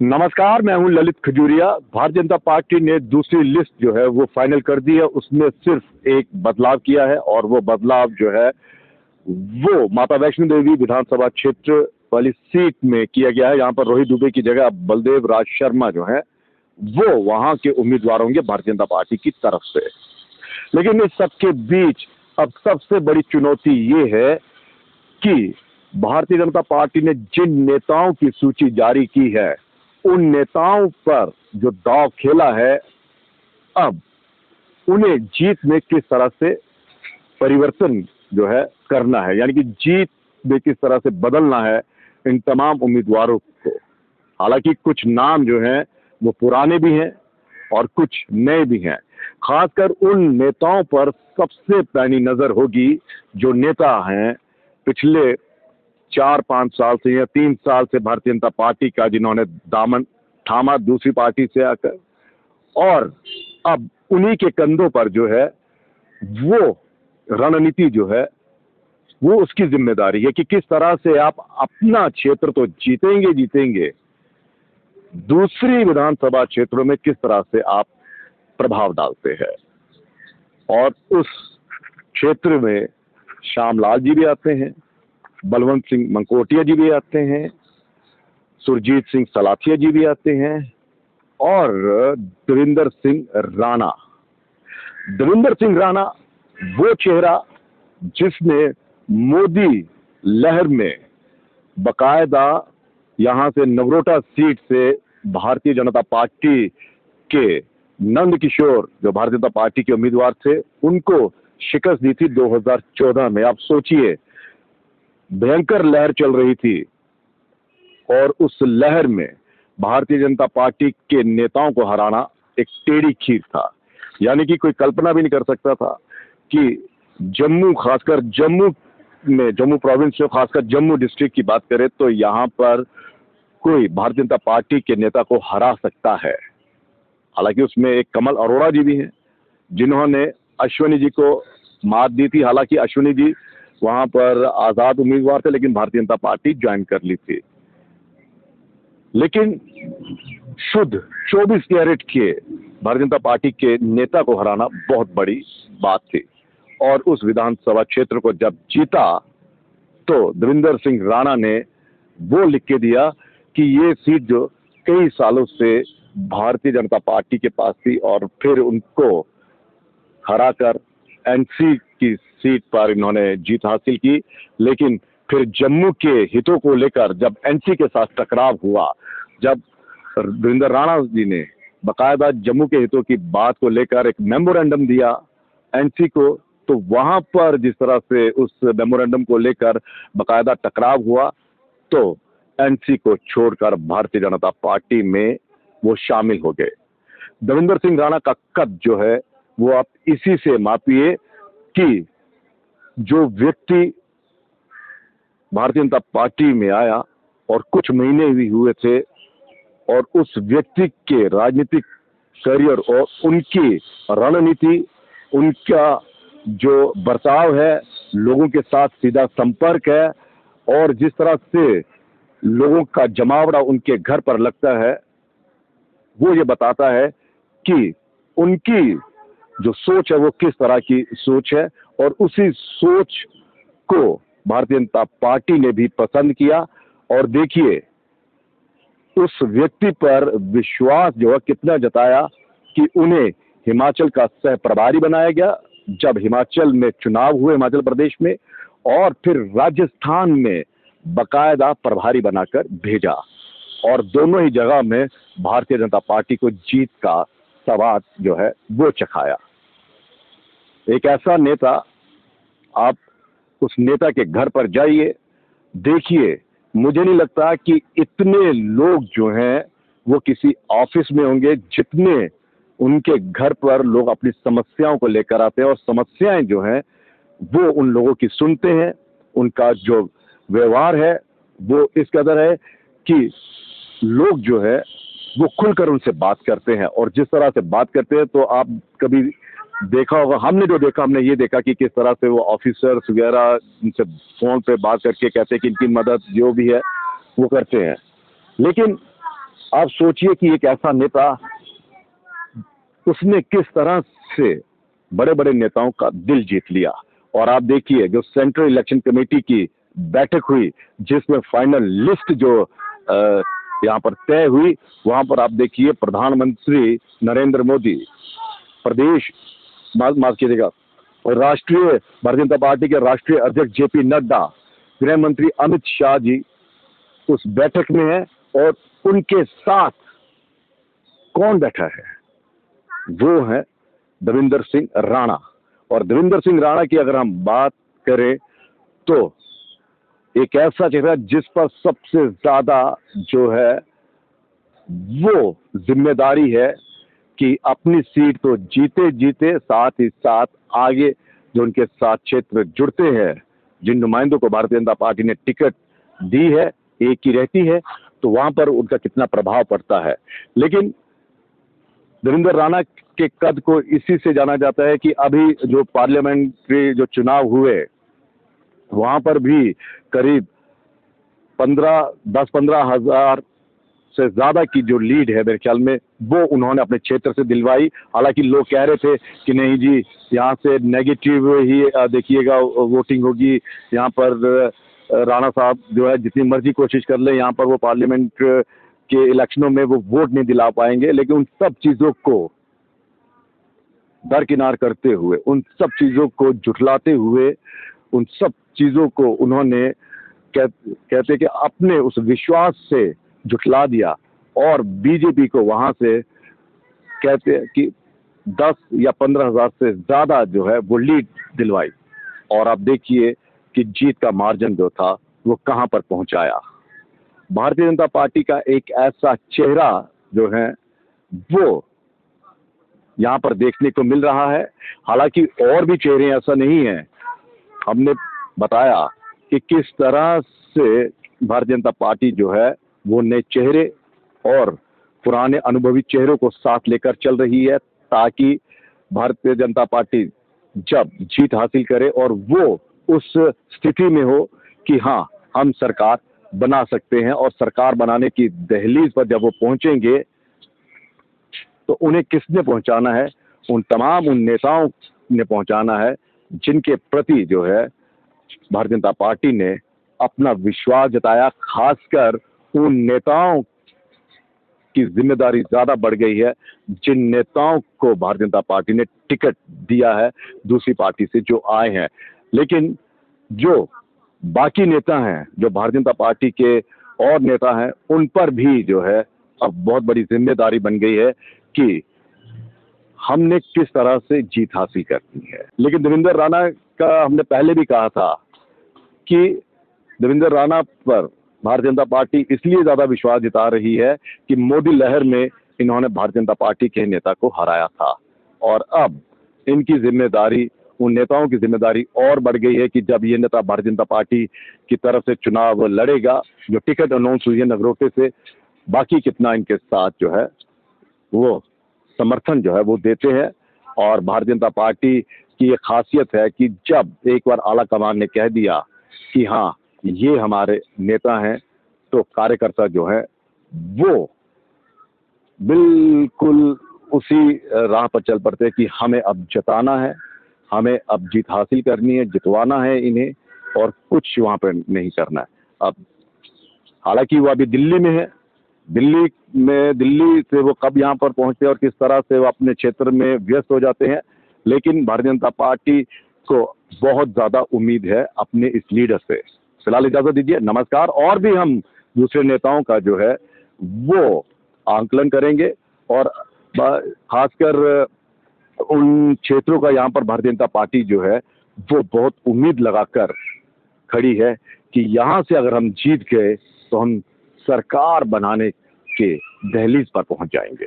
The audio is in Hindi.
नमस्कार, मैं हूं ललित खजूरिया। भारतीय जनता पार्टी ने दूसरी लिस्ट जो है वो फाइनल कर दी है। उसमें सिर्फ एक बदलाव किया है और वो बदलाव जो है वो माता वैष्णो देवी विधानसभा क्षेत्र वाली सीट में किया गया है। यहाँ पर रोहित दुबे की जगह अब बलदेव राज शर्मा जो है वो वहां के उम्मीदवार होंगे भारतीय जनता पार्टी की तरफ से। लेकिन इस सबके बीच अब सबसे बड़ी चुनौती ये है कि भारतीय जनता पार्टी ने जिन नेताओं की सूची जारी की है उन नेताओं पर जो दांव खेला है, अब उन्हें जीत में किस तरह से परिवर्तन जो है करना है, यानी कि जीत में किस तरह से बदलना है इन तमाम उम्मीदवारों को। हालांकि कुछ नाम जो हैं वो पुराने भी हैं और कुछ नए भी हैं। खासकर उन नेताओं पर सबसे पैनी नजर होगी जो नेता हैं पिछले 4-5 साल से या 3 साल से भारतीय जनता पार्टी का, जिन्होंने दामन थामा दूसरी पार्टी से आकर, और अब उन्हीं के कंधों पर जो है वो रणनीति जो है वो उसकी जिम्मेदारी है कि किस तरह से आप अपना क्षेत्र तो जीतेंगे, दूसरी विधानसभा क्षेत्रों में किस तरह से आप प्रभाव डालते हैं। और उस क्षेत्र में श्यामलाल जी भी आते हैं, बलवंत सिंह मंकोटिया जी भी आते हैं, सुरजीत सिंह सलाथिया जी भी आते हैं और देवेंद्र सिंह राणा। देवेंद्र सिंह राणा वो चेहरा जिसने मोदी लहर में बकायदा यहां से नगरोटा सीट से भारतीय जनता पार्टी के नंद किशोर, जो भारतीय जनता पार्टी के उम्मीदवार थे, उनको शिकस्त दी थी 2014 में। आप सोचिए, भयंकर लहर चल रही थी और उस लहर में भारतीय जनता पार्टी के नेताओं को हराना एक टेढ़ी खीर था। यानी कि कोई कल्पना भी नहीं कर सकता था कि जम्मू, खासकर जम्मू में, जम्मू प्रोविंस में, खासकर जम्मू डिस्ट्रिक्ट की बात करें तो यहां पर कोई भारतीय जनता पार्टी के नेता को हरा सकता है। हालांकि उसमें एक कमल अरोड़ा जी भी हैं जिन्होंने अश्विनी जी को मात दी थी। हालांकि अश्विनी जी वहां पर आजाद उम्मीदवार थे लेकिन भारतीय जनता पार्टी ज्वाइन कर ली थी। लेकिन शुद्ध 24 कैरेट के भारतीय जनता पार्टी के नेता को हराना बहुत बड़ी बात थी। और उस विधानसभा क्षेत्र को जब जीता तो देवेंद्र सिंह राणा ने वो लिख के दिया कि ये सीट जो कई सालों से भारतीय जनता पार्टी के पास थी और फिर उनको हराकर एनसी की सीट पर इन्होंने जीत हासिल की। लेकिन फिर जम्मू के हितों को लेकर जब एनसी के साथ टकराव हुआ, जब देवेंद्र राणा जी ने बकायदा जम्मू के हितों की बात को लेकर एक मेमोरेंडम दिया एनसी को, तो वहां पर जिस तरह से उस मेमोरेंडम को लेकर बकायदा टकराव हुआ तो एनसी को छोड़कर भारतीय जनता पार्टी में वो शामिल हो गए। देवेंद्र सिंह राणा का कद जो है वो आप इसी से मापिए कि जो व्यक्ति भारतीय जनता पार्टी में आया और कुछ महीने भी हुए थे और उस व्यक्ति के राजनीतिक करियर और उनकी रणनीति, उनका जो बर्ताव है, लोगों के साथ सीधा संपर्क है और जिस तरह से लोगों का जमावड़ा उनके घर पर लगता है, वो ये बताता है कि उनकी जो सोच है वो किस तरह की सोच है। और उसी सोच को भारतीय जनता पार्टी ने भी पसंद किया। और देखिए उस व्यक्ति पर विश्वास जो है कितना जताया कि उन्हें हिमाचल का सह प्रभारी बनाया गया जब हिमाचल में चुनाव हुए, हिमाचल प्रदेश में, और फिर राजस्थान में बकायदा प्रभारी बनाकर भेजा। और दोनों ही जगह में भारतीय जनता पार्टी को जीत का स्वाद जो है वो चखाया। एक ऐसा नेता, आप उस नेता के घर पर जाइए, देखिए, मुझे नहीं लगता कि इतने लोग जो हैं वो किसी ऑफिस में होंगे जितने उनके घर पर लोग अपनी समस्याओं को लेकर आते हैं। और समस्याएं जो हैं वो उन लोगों की सुनते हैं। उनका जो व्यवहार है वो इस कदर है कि लोग जो है वो खुलकर उनसे बात करते हैं। और जिस तरह से बात करते हैं तो आप कभी देखा होगा, हमने जो देखा, हमने ये देखा कि किस तरह से वो ऑफिसर्स वगैरह उनसे फोन पे बात करके कहते हैं कि इनकी मदद जो भी है वो करते हैं। लेकिन आप सोचिए कि एक ऐसा नेता, उसने किस तरह से बड़े बड़े नेताओं का दिल जीत लिया। और आप देखिए जो सेंट्रल इलेक्शन कमेटी की बैठक हुई, जिसमें फाइनल लिस्ट जो यहाँ पर तय हुई, वहां पर आप देखिए प्रधानमंत्री नरेंद्र मोदी, प्रदेश माफ कीजिएगा, राष्ट्रीय भारतीय जनता पार्टी के राष्ट्रीय अध्यक्ष जेपी नड्डा, गृह मंत्री अमित शाह जी उस बैठक में है। और उनके साथ कौन बैठा है? वो है देवेंद्र सिंह राणा। और देवेंद्र सिंह राणा की अगर हम बात करें तो एक ऐसा चेहरा जिस पर सबसे ज्यादा जो है वो जिम्मेदारी है कि अपनी सीट तो जीते जीते, साथ ही साथ आगे जो उनके साथ क्षेत्र जुड़ते हैं, जिन नुमाइंदों को भारतीय जनता पार्टी ने टिकट दी है, एक ही रहती है, तो वहां पर उनका कितना प्रभाव पड़ता है। लेकिन देवेंद्र राणा के कद को इसी से जाना जाता है कि अभी जो पार्लियामेंट्री जो चुनाव हुए, वहां पर भी करीब 10-15 हजार से ज्यादा की जो लीड है मेरे ख्याल में, वो उन्होंने अपने क्षेत्र से दिलवाई। हालांकि लोग कह रहे थे कि नहीं जी, यहाँ से नेगेटिव ही देखिएगा वोटिंग होगी, यहाँ पर राणा साहब जो है जितनी मर्जी कोशिश कर ले, यहाँ पर वो पार्लियामेंट के इलेक्शनों में वो वोट नहीं दिला पाएंगे। लेकिन उन सब चीजों को दरकिनार करते हुए, उन सब चीजों को जुटलाते हुए, उन सब चीजों को उन्होंने कहते कि अपने उस विश्वास से जुटला दिया और बीजेपी को वहां से कहते कि 10 या 15 हजार से ज्यादा जो है वो लीड दिलवाई। और आप देखिए कि जीत का मार्जिन जो था वो कहां पर पहुंचाया। भारतीय जनता पार्टी का एक ऐसा चेहरा जो है वो यहां पर देखने को मिल रहा है। हालांकि और भी चेहरे ऐसा नहीं है। हमने बताया कि किस तरह से भारतीय जनता पार्टी जो है वो नए चेहरे और पुराने अनुभवी चेहरों को साथ लेकर चल रही है, ताकि भारतीय जनता पार्टी जब जीत हासिल करे और वो उस स्थिति में हो कि हाँ, हम सरकार बना सकते हैं। और सरकार बनाने की दहलीज पर जब वो पहुंचेंगे तो उन्हें किसने पहुंचाना है? उन नेताओं ने पहुंचाना है जिनके प्रति जो है भारतीय जनता पार्टी ने अपना विश्वास जताया। खासकर उन नेताओं की जिम्मेदारी ज्यादा बढ़ गई है जिन नेताओं को भारतीय जनता पार्टी ने टिकट दिया है दूसरी पार्टी से जो आए हैं। लेकिन जो बाकी नेता हैं, जो भारतीय जनता पार्टी के और नेता हैं, उन पर भी जो है अब बहुत बड़ी जिम्मेदारी बन गई है कि हमने किस तरह से जीत हासिल करनी है। लेकिन देवेंद्र राणा का हमने पहले भी कहा था कि देवेंद्र राणा पर भारतीय जनता पार्टी इसलिए ज्यादा विश्वास जता रही है कि मोदी लहर में इन्होंने भारतीय जनता पार्टी के नेता को हराया था। और अब इनकी जिम्मेदारी, उन नेताओं की जिम्मेदारी और बढ़ गई है कि जब ये नेता भारतीय जनता पार्टी की तरफ से चुनाव लड़ेगा, जो टिकट अनाउंस हुई है नगरोटे से, बाकी कितना इनके साथ जो है वो समर्थन जो है वो देते हैं। और भारतीय जनता पार्टी की ये खासियत है कि जब एक बार आला कमान ने कह दिया कि हाँ ये हमारे नेता हैं, तो कार्यकर्ता जो है वो बिल्कुल उसी राह पर चल पड़ते हैं कि हमें अब जताना है, हमें अब जीत हासिल करनी है, जितवाना है इन्हें, और कुछ वहां पर नहीं करना है। अब हालांकि वो अभी दिल्ली में है, दिल्ली से वो कब यहाँ पर पहुंचते हैं और किस तरह से वो अपने क्षेत्र में व्यस्त हो जाते हैं, लेकिन भारतीय जनता पार्टी को बहुत ज्यादा उम्मीद है अपने इस लीडर से। फिलहाल इजाजत दीजिए, नमस्कार। और भी हम दूसरे नेताओं का जो है वो आंकलन करेंगे और खासकर उन क्षेत्रों का यहाँ पर भारतीय जनता पार्टी जो है वो बहुत उम्मीद लगाकर खड़ी है कि यहाँ से अगर हम जीत गए तो हम सरकार बनाने के दहलीज पर पहुंच जाएंगे।